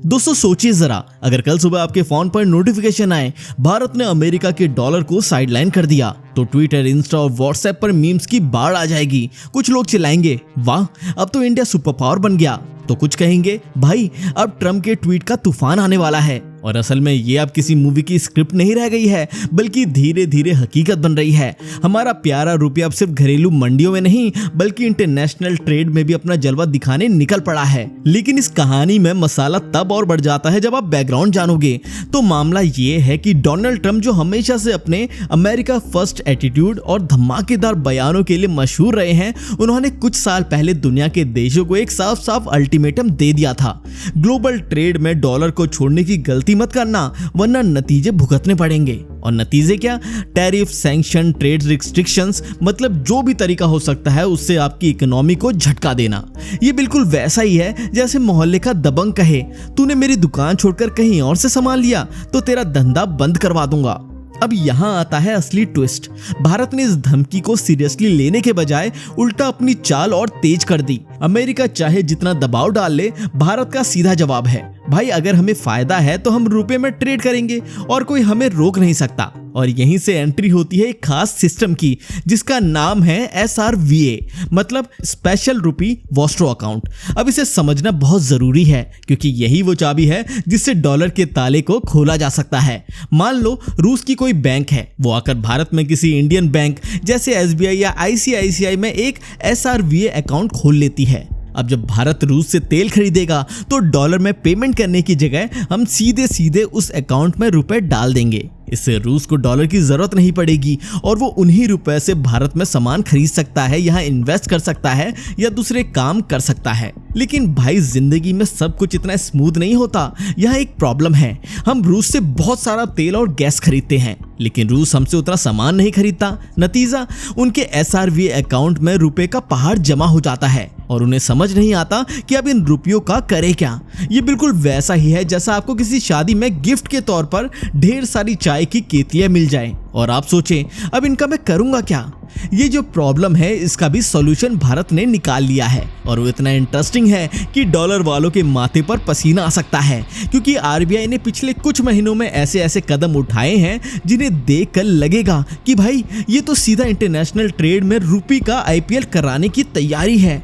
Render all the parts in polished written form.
दोस्तों सोचिए जरा, अगर कल सुबह आपके फोन पर नोटिफिकेशन आए भारत ने अमेरिका के डॉलर को साइडलाइन कर दिया, तो ट्विटर, इंस्टा और व्हाट्सएप पर मीम्स की बाढ़ आ जाएगी। कुछ लोग चिल्लाएंगे, वाह अब तो इंडिया सुपर पावर बन गया। तो कुछ कहेंगे, भाई अब ट्रम्प के ट्वीट का तूफान आने वाला है। और असल में ये अब किसी मूवी की स्क्रिप्ट नहीं रह गई है, बल्कि धीरे धीरे हकीकत बन रही है। हमारा प्यारा रुपया अब सिर्फ घरेलू मंडियों में नहीं बल्कि इंटरनेशनल ट्रेड में भी अपना जलवा दिखाने निकल पड़ा है। लेकिन इस कहानी में मसाला तब और बढ़ जाता है जब आप बैकग्राउंड जानोगे। तो मामला ये है कि डोनाल्ड ट्रम्प, जो हमेशा से अपने अमेरिका फर्स्ट एटीट्यूड और धमाकेदार बयानों के लिए मशहूर रहे हैं, उन्होंने कुछ साल पहले दुनिया के देशों को एक साफ साफ अल्टीमेटम दे दिया था। ग्लोबल ट्रेड में डॉलर को छोड़ने की गलती मत करना, वरना नतीजे भुगतने पड़ेंगे। और नतीजे क्या? टैरिफ, सैंक्शन, ट्रेड रिस्ट्रिक्शंस, मतलब जो भी तरीका हो सकता है उससे आपकी इकोनॉमी को झटका देना। ये बिल्कुल वैसा ही है जैसे मोहल्ले का दबंग कहे, तूने मेरी दुकान छोड़कर कहीं और से सामान लिया तो तेरा धंधा बंद करवा दूंगा। अब यहाँ आता है असली ट्विस्ट। भारत ने इस धमकी को सीरियसली लेने के बजाय उल्टा अपनी चाल और तेज कर दी। अमेरिका चाहे जितना दबाव डाल ले, भारत का सीधा जवाब है, भाई अगर हमें फायदा है तो हम रुपए में ट्रेड करेंगे और कोई हमें रोक नहीं सकता। और यहीं से एंट्री होती है एक खास सिस्टम की, जिसका नाम है SRVA, मतलब स्पेशल रूपी वॉस्ट्रो अकाउंट। अब इसे समझना बहुत जरूरी है, क्योंकि यही वो चाबी है जिससे डॉलर के ताले को खोला जा सकता है। मान लो रूस की कोई बैंक है, वो आकर भारत में किसी इंडियन बैंक जैसे SBI या ICICI में एक SRVA अकाउंट खोल लेती है। अब जब भारत रूस से तेल खरीदेगा तो डॉलर में पेमेंट करने की जगह हम सीधे सीधे उस अकाउंट में रुपए डाल देंगे। इससे रूस को डॉलर की जरूरत नहीं पड़ेगी और वो उन्हीं रुपए से भारत में सामान खरीद सकता है, यहाँ इन्वेस्ट कर सकता है या दूसरे काम कर सकता है। लेकिन भाई जिंदगी में सब कुछ इतना स्मूथ नहीं होता। यहाँ एक प्रॉब्लम है, हम रूस से बहुत सारा तेल और गैस खरीदते हैं, लेकिन रूस हमसे उतना सामान नहीं खरीदता। नतीजा, उनके SRVA अकाउंट में रुपए का पहाड़ जमा हो जाता है और उन्हें समझ नहीं आता कि अब इन रुपयों का करे क्या। ये बिल्कुल वैसा ही है जैसा आपको किसी शादी में गिफ्ट के तौर पर ढेर सारी चाय की केतलियां मिल जाएं और आप सोचें अब इनका मैं करूंगा क्या। ये जो प्रॉब्लम है इसका भी सॉल्यूशन भारत ने निकाल लिया है, और वो इतना इंटरेस्टिंग है कि डॉलर वालों के माथे पर पसीना आ सकता है, क्योंकि RBI ने पिछले कुछ महीनों में ऐसे ऐसे कदम उठाए हैं जिन्हें देखकर लगेगा कि भाई ये तो सीधा इंटरनेशनल ट्रेड में रुपये का IPL कराने की तैयारी है।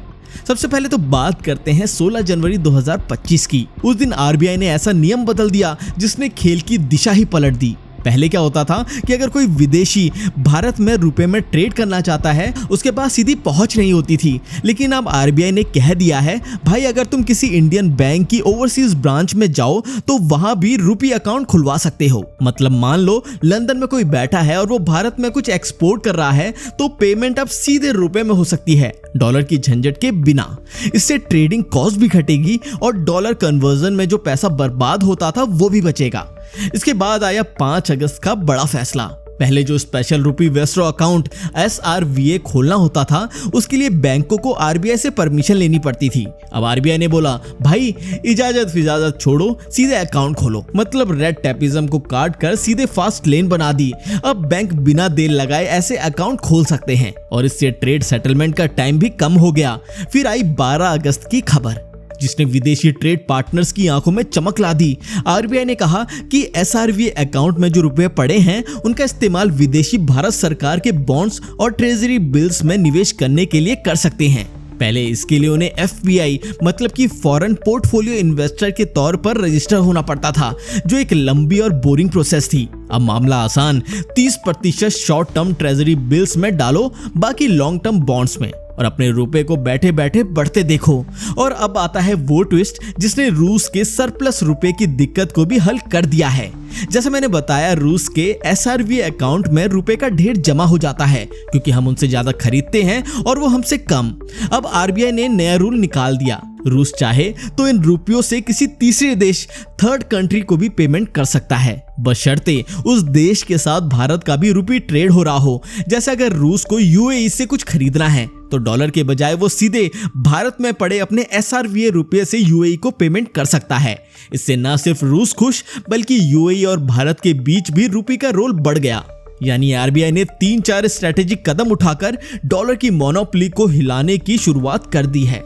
सबसे पहले तो बात करते हैं 16 जनवरी 2025 की। उस दिन RBI ने ऐसा नियम बदल दिया जिसने खेल की दिशा ही पलट दी। पहले क्या होता था कि अगर कोई विदेशी भारत में रुपए में ट्रेड करना चाहता है, उसके पास सीधी पहुंच नहीं होती थी। लेकिन अब RBI ने कह दिया है, भाई अगर तुम किसी इंडियन बैंक की ओवरसीज ब्रांच में जाओ तो वहां भी रुपये अकाउंट खुलवा सकते हो। मतलब मान लो लंदन में कोई बैठा है और वो भारत में कुछ एक्सपोर्ट कर रहा है, तो पेमेंट अब सीधे रुपए में हो सकती है, डॉलर की झंझट के बिना। इससे ट्रेडिंग कॉस्ट भी घटेगी और डॉलर कन्वर्जन में जो पैसा बर्बाद होता था वो भी बचेगा। इसके बाद आया 5 अगस्त का बड़ा फैसला। पहले जो स्पेशल रूपी वॉस्ट्रो अकाउंट SRVA खोलना होता था, उसके लिए बैंकों को RBI से परमिशन लेनी पड़ती थी। अब RBI ने बोला, भाई इजाजत फिजाजत छोड़ो, सीधे अकाउंट खोलो। मतलब रेड टेपिज्म को काट कर सीधे फास्ट लेन बना दी। अब बैंक बिना देर लगाए ऐसे अकाउंट खोल सकते हैं और इससे ट्रेड सेटलमेंट का टाइम भी कम हो गया। फिर आई 12 अगस्त की खबर, जिसने विदेशी ट्रेड पार्टनर्स की आंखों में चमक ला दी। RBI ने कहा कि SRVA अकाउंट में जो रुपए पड़े हैं उनका इस्तेमाल विदेशी भारत सरकार के बॉन्ड्स और ट्रेजरी बिल्स में निवेश करने के लिए कर सकते हैं। पहले इसके लिए उन्हें FPI मतलब कि फॉरेन पोर्टफोलियो इन्वेस्टर के तौर पर रजिस्टर होना पड़ता था, जो एक लंबी और बोरिंग प्रोसेस थी। अब मामला आसान, 30% शॉर्ट टर्म ट्रेजरी बिल्स में डालो, बाकी लॉन्ग टर्म बॉन्ड्स में, और अपने रुपए को बैठे बैठे बढ़ते देखो। और अब आता है वो ट्विस्ट जिसने रूस के सरप्लस रुपए की दिक्कत को भी हल कर दिया है। जैसे मैंने बताया, रूस के SRVA अकाउंट में रुपए का ढेर जमा हो जाता है, क्योंकि हम उनसे ज्यादा खरीदते हैं और वो हमसे कम। अब RBI ने नया रूल निकाल दिया, रूस चाहे तो इन रुपयों से किसी तीसरे देश, थर्ड कंट्री को भी पेमेंट कर सकता है, बशर्ते उस देश के साथ भारत का भी रुपये ट्रेड हो रहा हो। जैसे अगर रूस को UAE से कुछ खरीदना है तो डॉलर के बजाय वो सीधे भारत में पड़े अपने SRVA रुपये से UAE को पेमेंट कर सकता है। इससे न सिर्फ रूस खुश, बल्कि UAE और भारत के बीच भी रुपये का रोल बढ़ गया। यानी RBI ने 3-4 स्ट्रेटेजिक कदम उठाकर डॉलर की मोनोपोली को हिलाने की शुरुआत कर दी है।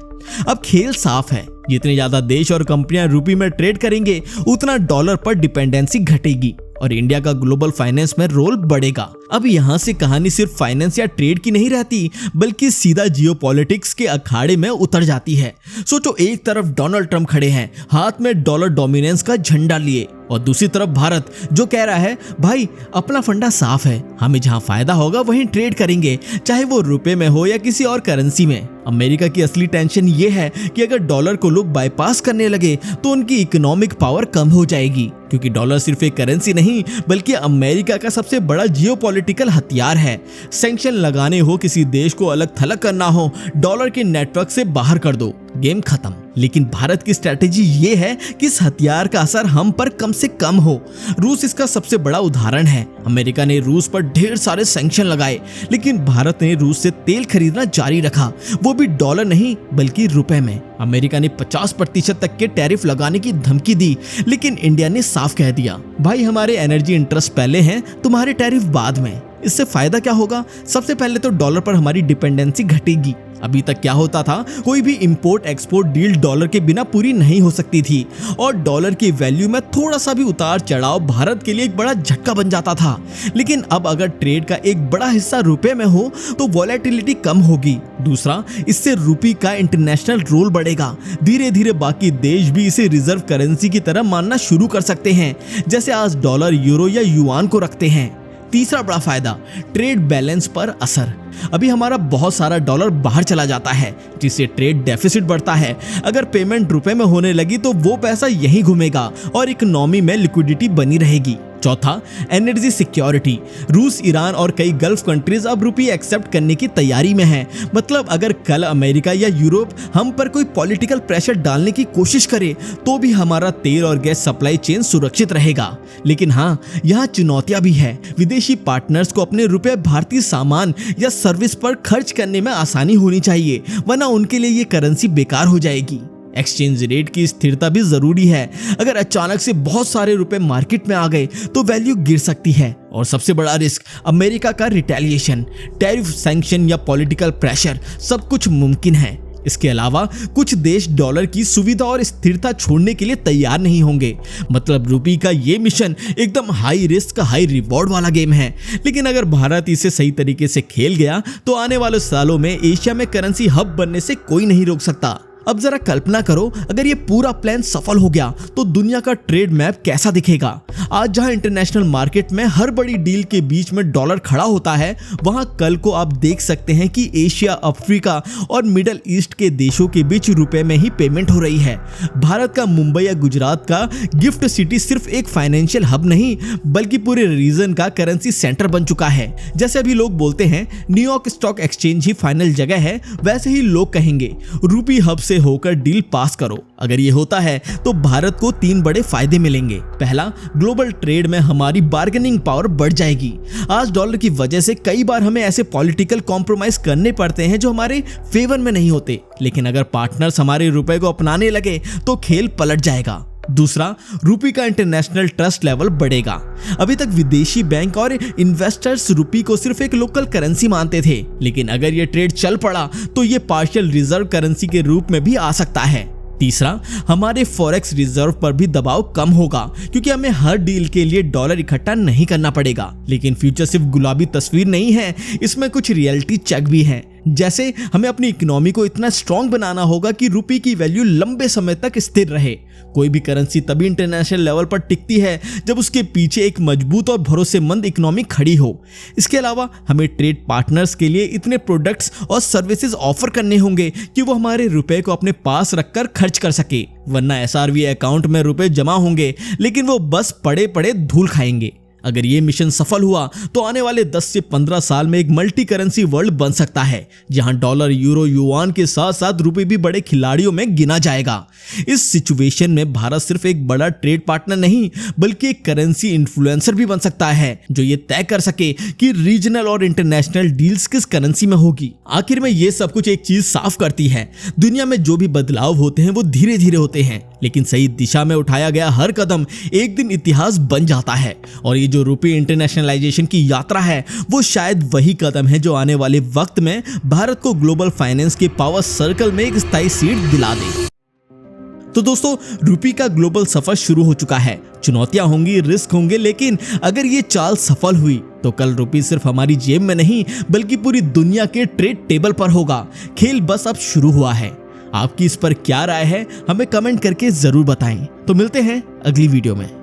अब खेल साफ है, जितने ज्यादा देश और कंपनियां रुपये में ट्रेड करेंगे उतना डॉलर पर डिपेंडेंसी घटेगी और इंडिया का ग्लोबल फाइनेंस में रोल बढ़ेगा। अब यहाँ से कहानी सिर्फ फाइनेंस या ट्रेड की नहीं रहती, बल्कि सीधा जियोपॉलिटिक्स के अखाड़े में उतर जाती है। सोचो, एक तरफ डोनाल्ड ट्रंप खड़े हैं हाथ में डॉलर डोमिनेंस का झंडा लिए, और दूसरी तरफ भारत जो कह रहा है भाई अपना फंडा साफ है, हमें जहां फायदा होगा वहीं ट्रेड करेंगे, चाहे वो रुपए में हो या किसी और करेंसी में। अमेरिका की असली टेंशन ये है कि अगर डॉलर को लोग बाईपास करने लगे तो उनकी इकोनॉमिक पावर कम हो जाएगी, क्योंकि डॉलर सिर्फ एक करेंसी नहीं बल्कि अमेरिका का सबसे बड़ा जियोपॉलिटिकल हथियार है। सैंक्शन लगाने हो, किसी देश को अलग थलग करना हो, डॉलर के नेटवर्क से बाहर कर दो, गेम खत्म। लेकिन भारत की स्ट्रेटेजी ये है कि इस हथियार का असर हम पर कम से कम हो। रूस इसका सबसे बड़ा उदाहरण है। अमेरिका ने रूस पर ढेर सारे सैंक्शन लगाए, लेकिन भारत ने रूस से तेल खरीदना जारी रखा, वो भी डॉलर नहीं बल्कि रुपए में। अमेरिका ने 50% तक के टैरिफ लगाने की धमकी दी, लेकिन इंडिया ने साफ कह दिया भाई हमारे एनर्जी इंटरेस्ट पहले हैं, तुम्हारे टैरिफ बाद में। इससे फायदा क्या होगा? सबसे पहले तो डॉलर पर हमारी डिपेंडेंसी घटेगी। अभी तक क्या होता था, कोई भी इंपोर्ट एक्सपोर्ट डील डॉलर के बिना पूरी नहीं हो सकती थी और डॉलर की वैल्यू में थोड़ा सा भी उतार चढ़ाव भारत के लिए एक बड़ा झटका बन जाता था। लेकिन अब अगर ट्रेड का एक बड़ा हिस्सा रुपए में हो तो वॉलेटिलिटी कम होगी। दूसरा, इससे रुपये का इंटरनेशनल रोल बढ़ेगा। धीरे धीरे बाकी देश भी इसे रिजर्व करेंसी की तरह मानना शुरू कर सकते हैं, जैसे आज डॉलर, यूरो या युआन को रखते हैं। तीसरा बड़ा फायदा, ट्रेड बैलेंस पर असर। अभी हमारा बहुत सारा डॉलर बाहर चला जाता है, जिससे ट्रेड डेफिसिट बढ़ता है। अगर पेमेंट रुपए में होने लगी तो वो पैसा यहीं घूमेगा और इकोनॉमी में लिक्विडिटी बनी रहेगी। चौथा, एनर्जी सिक्योरिटी। रूस, ईरान और कई गल्फ कंट्रीज अब रुपये एक्सेप्ट करने की तैयारी में हैं। मतलब अगर कल अमेरिका या यूरोप हम पर कोई पॉलिटिकल प्रेशर डालने की कोशिश करे तो भी हमारा तेल और गैस सप्लाई चेन सुरक्षित रहेगा। लेकिन हाँ, यहाँ चुनौतियां भी है। विदेशी पार्टनर्स को अपने रुपए भारतीय सामान या सर्विस पर खर्च करने में आसानी होनी चाहिए, वरना उनके लिए ये करेंसी बेकार हो जाएगी। एक्सचेंज रेट की स्थिरता भी जरूरी है। अगर अचानक से बहुत सारे रुपए मार्केट में आ गए तो वैल्यू गिर सकती है। और सबसे बड़ा रिस्क, अमेरिका का रिटेलिएशन, टैरिफ, सैंक्शन या पॉलिटिकल प्रेशर, सब कुछ मुमकिन है। इसके अलावा कुछ देश डॉलर की सुविधा और स्थिरता छोड़ने के लिए तैयार नहीं होंगे। मतलब रुपये का ये मिशन एकदम हाई रिस्क हाई रिवॉर्ड वाला गेम है। लेकिन अगर भारत इसे सही तरीके से खेल गया तो आने वाले सालों में एशिया में करेंसी हब बनने से कोई नहीं रोक सकता। अब जरा कल्पना करो, अगर ये पूरा प्लान सफल हो गया तो दुनिया का ट्रेड मैप कैसा दिखेगा। आज जहां इंटरनेशनल मार्केट में हर बड़ी डील के बीच में डॉलर खड़ा होता है, वहां कल को आप देख सकते हैं कि एशिया, अफ्रीका और मिडल ईस्ट के देशों के बीच रुपए में ही पेमेंट हो रही है। भारत का मुंबई या गुजरात का गिफ्ट सिटी सिर्फ एक फाइनेंशियल हब नहीं बल्कि पूरे रीजन का करेंसी सेंटर बन चुका है। जैसे अभी लोग बोलते हैं न्यूयॉर्क स्टॉक एक्सचेंज ही फाइनल जगह है, वैसे ही लोग कहेंगे रुपये हब से होकर डील पास करो। अगर ये होता है तो भारत को 3 बड़े फायदे मिलेंगे। पहला, ग्लोबल ट्रेड में हमारी बार्गेनिंग पावर बढ़ जाएगी। आज डॉलर की वजह से कई बार हमें ऐसे पॉलिटिकल कॉम्प्रोमाइज करने पड़ते हैं जो हमारे फेवर में नहीं होते, लेकिन अगर पार्टनर्स हमारे रुपए को अपनाने लगे तो खेल पलट जाएगा। दूसरा, रुपये का इंटरनेशनल ट्रस्ट लेवल बढ़ेगा। अभी तक विदेशी बैंक और इन्वेस्टर्स रुपये को सिर्फ एक लोकल करेंसी मानते थे, लेकिन अगर ये ट्रेड चल पड़ा तो ये पार्शियल रिजर्व करेंसी के रूप में भी आ सकता है। तीसरा, हमारे फॉरेक्स रिजर्व पर भी दबाव कम होगा, क्योंकि हमें हर डील के लिए डॉलर इकट्ठा नहीं करना पड़ेगा। लेकिन फ्यूचर सिर्फ गुलाबी तस्वीर नहीं है, इसमें कुछ रियलिटी चेक भी है। जैसे हमें अपनी इकोनॉमी को इतना स्ट्रॉन्ग बनाना होगा कि रुपये की वैल्यू लंबे समय तक स्थिर रहे। कोई भी करेंसी तभी इंटरनेशनल लेवल पर टिकती है जब उसके पीछे एक मजबूत और भरोसेमंद इकोनॉमी खड़ी हो। इसके अलावा हमें ट्रेड पार्टनर्स के लिए इतने प्रोडक्ट्स और सर्विसेज ऑफर करने होंगे कि वो हमारे रुपए को अपने पास रखकर खर्च कर सके, वरना एसआरवी अकाउंट में रुपए जमा होंगे लेकिन वो बस पड़े पड़े धूल खाएंगे। अगर ये मिशन सफल हुआ तो आने वाले 10 से 15 साल में एक मल्टी करेंसी वर्ल्ड बन सकता है, जहां डॉलर, यूरो, युआन के साथ साथ रुपये भी बड़े खिलाड़ियों में गिना जाएगा। इस सिचुएशन में भारत सिर्फ एक बड़ा ट्रेड पार्टनर नहीं बल्कि एक करेंसी इन्फ्लुएंसर भी बन सकता है, जो ये तय कर सके कि रीजनल और इंटरनेशनल डील्स किस करेंसी में होगी। आखिर में ये सब कुछ एक चीज साफ करती है, दुनिया में जो भी बदलाव होते हैं वो धीरे धीरे होते हैं, लेकिन सही दिशा में उठाया गया हर कदम एक दिन इतिहास बन जाता है। और ये जो रुपये इंटरनेशनलाइजेशन की यात्रा है वो शायद वही कदम है जो आने वाले वक्त में भारत को ग्लोबल फाइनेंस के पावर सर्कल में एक स्थायी सीट दिला दे। तो दोस्तों, रुपये का ग्लोबल सफर शुरू हो चुका है। चुनौतियां होंगी, रिस्क होंगे, लेकिन अगर ये चाल सफल हुई तो कल रुपये सिर्फ हमारी जेब में नहीं बल्कि पूरी दुनिया के ट्रेड टेबल पर होगा। खेल बस अब शुरू हुआ है। आपकी इस पर क्या राय है, हमें कमेंट करके जरूर बताएं। तो मिलते हैं अगली वीडियो में।